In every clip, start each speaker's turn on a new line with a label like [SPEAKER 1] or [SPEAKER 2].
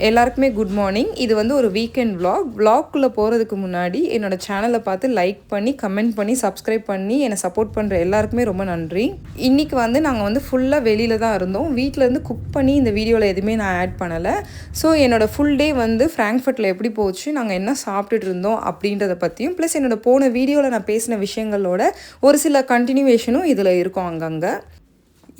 [SPEAKER 1] எல்லாருக்குமே good morning. இது வந்து ஒரு வீக்கெண்ட் விலாக்குள்ளே போகிறதுக்கு முன்னாடி என்னோடய சேனலை பார்த்து லைக் பண்ணி கமெண்ட் பண்ணி சப்ஸ்கிரைப் பண்ணி என்னை சப்போர்ட் பண்ணுற எல்லாருக்குமே ரொம்ப நன்றி. இன்றைக்கி வந்து நாங்கள் வந்து ஃபுல்லாக வெளியில் தான் இருந்தோம். வீட்டிலேருந்து குக் பண்ணி இந்த வீடியோவில் எதுவுமே நான் ஆட் பண்ணலை. ஸோ என்னோடய ஃபுல் டே வந்து ஃப்ராங்க்ஃபர்ட்டில் எப்படி போச்சு, நாங்கள் என்ன சாப்பிட்டுட்டு இருந்தோம் அப்படின்றத பற்றியும் ப்ளஸ் என்னோடய போன வீடியோவில் நான் பேசின விஷயங்களோட ஒரு சில கண்டினியூவேஷனும் இதில் இருக்கும். அங்கங்கே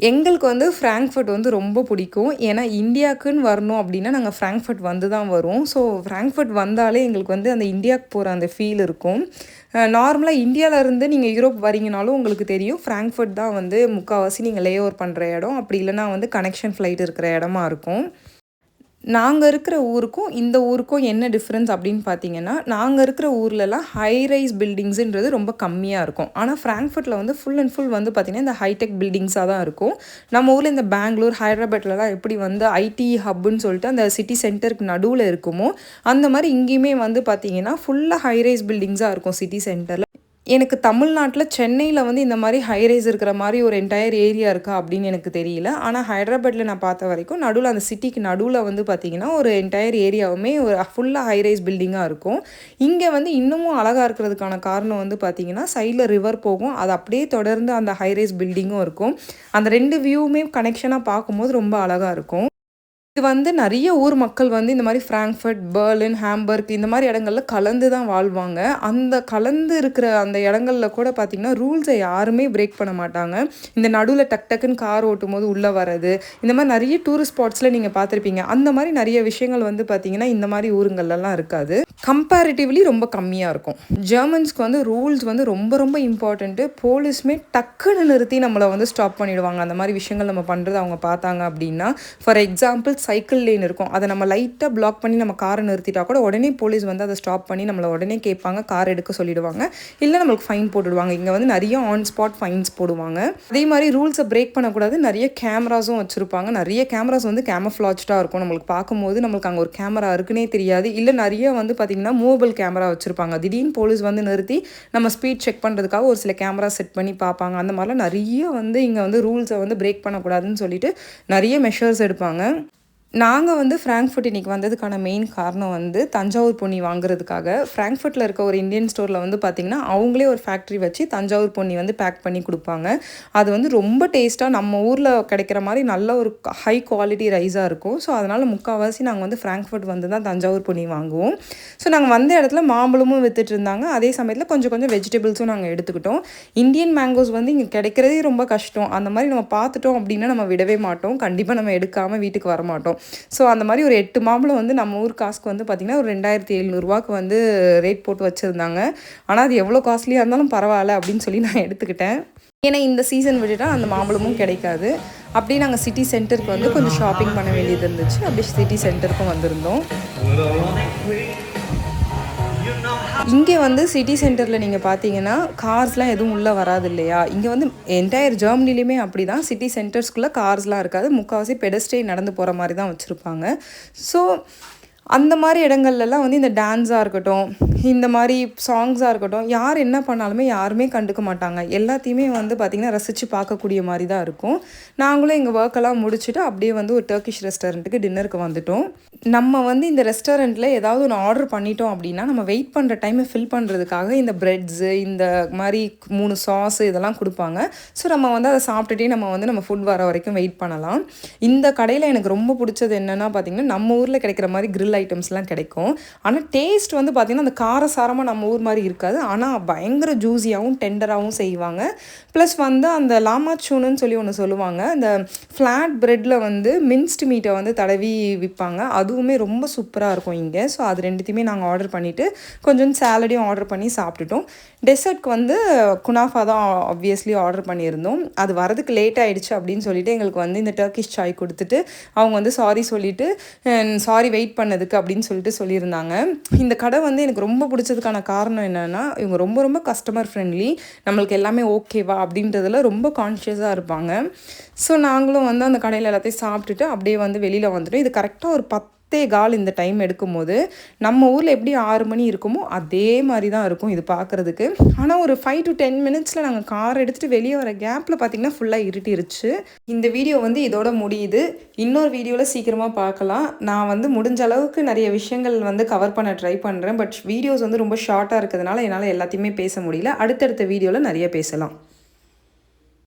[SPEAKER 1] எங்களுக்கு வந்து ஃப்ராங்க்ஃபர்ட் வந்து ரொம்ப பிடிக்கும். ஏன்னா இந்தியாவுக்குன்னு வரணும் அப்படின்னா நாங்கள் ஃப்ராங்க்ஃபர்ட் வந்து தான் வரும். ஸோ ஃப்ராங்க்ஃபர்ட் வந்தாலே எங்களுக்கு வந்து அந்த இந்தியாவுக்கு போகிற அந்த ஃபீல் இருக்கும். நார்மலாக இந்தியாவிலேருந்து நீங்கள் யூரோப் வரீங்கனாலும் உங்களுக்கு தெரியும் ஃப்ராங்க்ஃபர்ட் தான் வந்து முக்கால்வாசி நீங்கள் லே ஓவர் பண்ணுற இடம். அப்படி இல்லைனா வந்து கனெக்ஷன் ஃப்ளைட் இருக்கிற இடமா இருக்கும். நாங்கள் இருக்கிற ஊருக்கும் இந்த ஊருக்கும் என்ன டிஃப்ரென்ஸ் அப்படின்னு பார்த்தீங்கன்னா, நாங்கள் இருக்கிற ஊர்லலாம் ஹை ரைஸ் பில்டிங்ஸுன்றது ரொம்ப கம்மியாக இருக்கும். ஆனால் ஃப்ராங்க்ஃபர்ட்டில் வந்து ஃபுல் அண்ட் ஃபுல் வந்து பார்த்திங்கன்னா இந்த ஹைடெக் பில்டிங்ஸாக தான் இருக்கும். நம்ம ஊரில் இந்த பெங்களூர், ஹைதராபாத்லலாம் எப்படி வந்து ஐடி ஹப்புன்னு சொல்லிட்டு அந்த சிட்டி சென்டருக்கு நடுவில் இருக்குமோ, அந்த மாதிரி இங்கேயுமே வந்து பார்த்திங்கன்னா ஃபுல்லாக ஹை ரைஸ் பில்டிங்ஸாக இருக்கும் சிட்டி சென்டரில். எனக்கு தமிழ்நாட்டில் சென்னையில் வந்து இந்த மாதிரி ஹைரைஸ் இருக்கிற மாதிரி ஒரு என்டையர் ஏரியா இருக்கா அப்படின்னு எனக்கு தெரியல. ஆனால் ஹைதராபாத்தில் நான் பார்த்த வரைக்கும் நடுவில் அந்த சிட்டிக்கு நடுவில் வந்து பார்த்திங்கன்னா ஒரு என்டையர் ஏரியாவுமே ஒரு ஃபுல்லாக ஹைரைஸ் பில்டிங்காக இருக்கும். இங்கே வந்து இன்னமும் அழகாக இருக்கிறதுக்கான காரணம் வந்து பார்த்திங்கன்னா சைடில் ரிவர் போகும், அது அப்படியே தொடர்ந்து அந்த ஹைரைஸ் பில்டிங்கும் இருக்கும். அந்த ரெண்டு வியூவுமே கனெக்ஷனாக பார்க்கும்போது ரொம்ப அழகாக இருக்கும். இது வந்து நிறைய ஊர் மக்கள் வந்து இந்த மாதிரி ஃப்ராங்க்ஃபர்ட், பெர்லின், ஹாம்பர்க் இந்த மாதிரி இடங்கள்ல கலந்து தான் வாழ்வாங்க. அந்த கலந்து இருக்கிற அந்த இடங்கள்ல கூட பார்த்திங்கன்னா ரூல்ஸை யாருமே பிரேக் பண்ண மாட்டாங்க. இந்த நடுவில் டக்குன்னு கார் ஓட்டும் போது உள்ளே வர்றது, இந்த மாதிரி நிறைய டூரிஸ்ட் ஸ்பாட்ஸில் நீங்கள் பார்த்துருப்பீங்க. அந்த மாதிரி நிறைய விஷயங்கள் வந்து பார்த்திங்கன்னா இந்த மாதிரி ஊருங்கள்லாம் இருக்காது. கம்பேரிட்டிவ்லி ரொம்ப கம்மியாக இருக்கும். ஜெர்மன்ஸ்க்கு வந்து ரூல்ஸ் வந்து ரொம்ப ரொம்ப இம்பார்ட்டண்ட்டு. போலீஸுமே டக்குன்னு நிறுத்தி நம்மளை வந்து ஸ்டாப் பண்ணிவிடுவாங்க. அந்த மாதிரி விஷயங்கள் நம்ம பண்ணுறது அவங்க பார்த்தாங்க அப்படின்னா. ஃபார் எக்ஸாம்பிள் சைக்கிள் லேன் இருக்கும், அதை நம்ம லைட்டாக பிளாக் பண்ணி நம்ம காரை நிறுத்திட்டா கூட உடனே போலீஸ் வந்து அதை ஸ்டாப் பண்ணி நம்மளை உடனே கேட்பாங்க, கார் எடுக்க சொல்லிடுவாங்க, இல்லை நம்மளுக்கு ஃபைன் போட்டுடுவாங்க. இங்கே வந்து நிறைய ஆன் ஸ்பாட் ஃபைன்ஸ் போடுவாங்க. அதே மாதிரி ரூல்ஸை பிரேக் பண்ணக்கூடாது. நிறைய கேமராஸும் வச்சுருப்பாங்க. நிறைய கேமராஸ் வந்து கேமஃப்ளாஜ்டாக இருக்கும். நம்மளுக்கு பார்க்கும்போது நம்மளுக்கு அங்கே ஒரு கேமரா இருக்குன்னே தெரியாது. இல்லை நிறைய வந்து பார்த்திங்கன்னா மூவபிள் கேமரா வச்சுருப்பாங்க. திடீர்னு போலீஸ் வந்து நிறுத்தி நம்ம ஸ்பீட் செக் பண்ணுறதுக்காக ஒரு சில கேமரா செட் பண்ணி பார்ப்பாங்க. அந்த மாதிரிலாம் நிறைய வந்து இங்கே வந்து ரூல்ஸை வந்து பிரேக் பண்ணக்கூடாதுன்னு சொல்லிட்டு நிறைய மெஷர்ஸ் எடுப்பாங்க. நாங்கள் வந்து ஃப்ராங்க்ஃபர்ட் இன்றைக்கி வந்ததுக்கான மெயின் காரணம் வந்து தஞ்சாவூர் பொன்னி வாங்குறதுக்காக. ஃப்ராங்க்ஃபர்ட்டில் இருக்க ஒரு இந்தியன் ஸ்டோரில் வந்து பார்த்திங்கன்னா அவங்களே ஒரு ஃபேக்ட்ரி வச்சு தஞ்சாவூர் பொன்னி வந்து பேக் பண்ணி கொடுப்பாங்க. அது வந்து ரொம்ப டேஸ்ட்டாக நம்ம ஊரில் கிடைக்கிற மாதிரி நல்ல ஒரு ஹை குவாலிட்டி ரைஸாக இருக்கும். ஸோ அதனால் முக்கால்வாசி நாங்கள் வந்து ஃப்ராங்க்ஃபர்ட் வந்து தான் தஞ்சாவூர் பொன்னி வாங்குவோம். ஸோ நாங்கள் வந்த இடத்துல மாம்பழமும் விற்றுட்டு இருந்தாங்க. அதே சமயத்தில் கொஞ்சம் கொஞ்சம் வெஜிடபிள்ஸும் நாங்கள் எடுத்துக்கிட்டோம். இந்தியன் மேங்கோஸ் வந்து இங்கே கிடைக்கிறதே ரொம்ப கஷ்டம். அந்த மாதிரி நம்ம பார்த்துட்டோம் அப்படின்னா நம்ம விடவே மாட்டோம். கண்டிப்பாக நம்ம எடுக்காமல் வீட்டுக்கு வர மாட்டோம். ஸோ அந்த மாதிரி ஒரு 8 மாம்பழம் வந்து நம்ம ஊர் காசுக்கு வந்து பார்த்திங்கன்னா ஒரு 2700 வந்து ரேட் போட்டு வச்சுருந்தாங்க. ஆனால் அது எவ்வளோ காஸ்ட்லியாக இருந்தாலும் பரவாயில்ல அப்படின்னு சொல்லி நான் எடுத்துக்கிட்டேன். ஏன்னா இந்த சீசன் விட்டுட்டா அந்த மாம்பழமும் கிடைக்காது. அப்படியே நாங்கள் சிட்டி சென்டருக்கு வந்து கொஞ்சம் ஷாப்பிங் பண்ண வேண்டியது இருந்துச்சு. அப்படியே சிட்டி சென்டருக்கும் வந்திருந்தோம். இங்கே வந்து சிட்டி சென்டரில் நீங்கள் பார்த்தீங்கன்னா கார்ஸ்லாம் எதுவும் உள்ளே வராது இல்லையா. இங்கே வந்து என்டையர் ஜெர்மனிலையுமே அப்படி தான். சிட்டி சென்டர்ஸ்குள்ளே கார்ஸ்லாம் இருக்காது. முக்கால்வாசி பெடஸ்ட்ரியன் நடந்து போகிற மாதிரி தான் வச்சுருப்பாங்க. ஸோ அந்த மாதிரி இடங்கள்லாம் வந்து இந்த டான்ஸாக இருக்கட்டும், இந்த மாதிரி சாங்ஸாக இருக்கட்டும், யார் என்ன பண்ணாலுமே யாருமே கண்டுக்க மாட்டாங்க. எல்லாத்தையுமே வந்து பார்த்திங்கன்னா ரசித்து பார்க்கக்கூடிய மாதிரி தான் இருக்கும். நாங்களும் எங்கள் ஒர்க்கெல்லாம் முடிச்சுட்டு அப்படியே வந்து ஒரு டர்க்கிஷ் ரெஸ்டாரண்ட்டுக்கு டின்னருக்கு வந்துட்டோம். நம்ம வந்து இந்த ரெஸ்டாரண்ட்டில் ஏதாவது ஒன்று ஆர்டர் பண்ணிட்டோம் அப்படின்னா நம்ம வெயிட் பண்ணுற டைமை ஃபில் பண்ணுறதுக்காக இந்த ப்ரெட்ஸு, இந்த மாதிரி 3 சாஸு இதெல்லாம் கொடுப்பாங்க. ஸோ நம்ம வந்து அதை சாப்பிட்டுட்டே நம்ம ஃபுட் வர வரைக்கும் வெயிட் பண்ணலாம். இந்த கடையில் எனக்கு ரொம்ப பிடிச்சது என்னென்னா பார்த்திங்கன்னா நம்ம ஊரில் கிடைக்கிற மாதிரி கிரில் ஐட்டம்ஸ்லாம் கிடைக்கும். ஆனால் டேஸ்ட் வந்து பார்த்திங்கன்னா அந்த காரசாரமாக நம்ம ஊர் மாதிரி இருக்காது. ஆனால் பயங்கர ஜூஸியாகவும் டெண்டராகவும் செய்வாங்க. ப்ளஸ் வந்து அந்த லாமாச்சூனுன்னு சொல்லி ஒன்று சொல்லுவாங்க. அந்த ஃப்ளாட் ப்ரெட்டில் வந்து மின்ஸ்டு மீட்டை வந்து தடவி விற்பாங்க. அதுவுமே ரொம்ப சூப்பராக இருக்கும் இங்கே. ஸோ அது ரெண்டுத்தையுமே நாங்கள் ஆர்டர் பண்ணிவிட்டு கொஞ்சம் சாலடையும் ஆர்டர் பண்ணி சாப்பிட்டுட்டோம். டெசர்ட்க்கு வந்து குனாஃபா தான் ஆப்வியஸ்லி ஆர்டர் பண்ணியிருந்தோம். அது வரதுக்கு லேட் ஆகிடுச்சு அப்படின்னு சொல்லிட்டு எங்களுக்கு வந்து இந்த டர்க்கிஷ் சாய் கொடுத்துட்டு அவங்க வந்து சாரி சொல்லிவிட்டு சாரி வெயிட் பண்ணதுக்கு அப்படின்னு சொல்லிட்டு சொல்லியிருந்தாங்க. இந்த கடை வந்து எனக்கு ரொம்ப பிடிச்சதுக்கான காரணம் என்னென்னா இவங்க ரொம்ப ரொம்ப கஸ்டமர் ஃப்ரெண்ட்லி. நம்மளுக்கு எல்லாமே ஓகேவா அப்படின்றதுல ரொம்ப கான்ஷியஸாக இருப்பாங்க. ஸோ நாங்களும் வந்து அந்த கடையில் எல்லாத்தையும் சாப்பிட்டுட்டு அப்படியே வந்து வெளியில் வந்துட்டோம். இது கரெக்டாக ஒரு 10:15 இந்த டைம் எடுக்கும்போது நம்ம ஊரில் எப்படி 6 மணி இருக்குமோ அதே மாதிரி தான் இருக்கும் இது பார்க்குறதுக்கு. ஆனால் ஒரு 5 to 10 மினிட்ஸில் நாங்கள் கார் எடுத்துகிட்டு வெளியே வர கேப்பில் பார்த்திங்கன்னா ஃபுல்லாக இருட்டிருச்சு. இந்த வீடியோ வந்து இதோட முடியுது. இன்னொரு வீடியோவில் சீக்கிரமாக பார்க்கலாம். நான் வந்து முடிஞ்ச அளவுக்கு நிறைய விஷயங்கள் வந்து கவர் பண்ண ட்ரை பண்ணுறேன். பட் வீடியோஸ் வந்து ரொம்ப ஷார்ட்டாக இருக்கிறதுனால என்னால் எல்லாத்தையுமே பேச முடியல. அடுத்தடுத்த வீடியோவில் நிறைய பேசலாம்.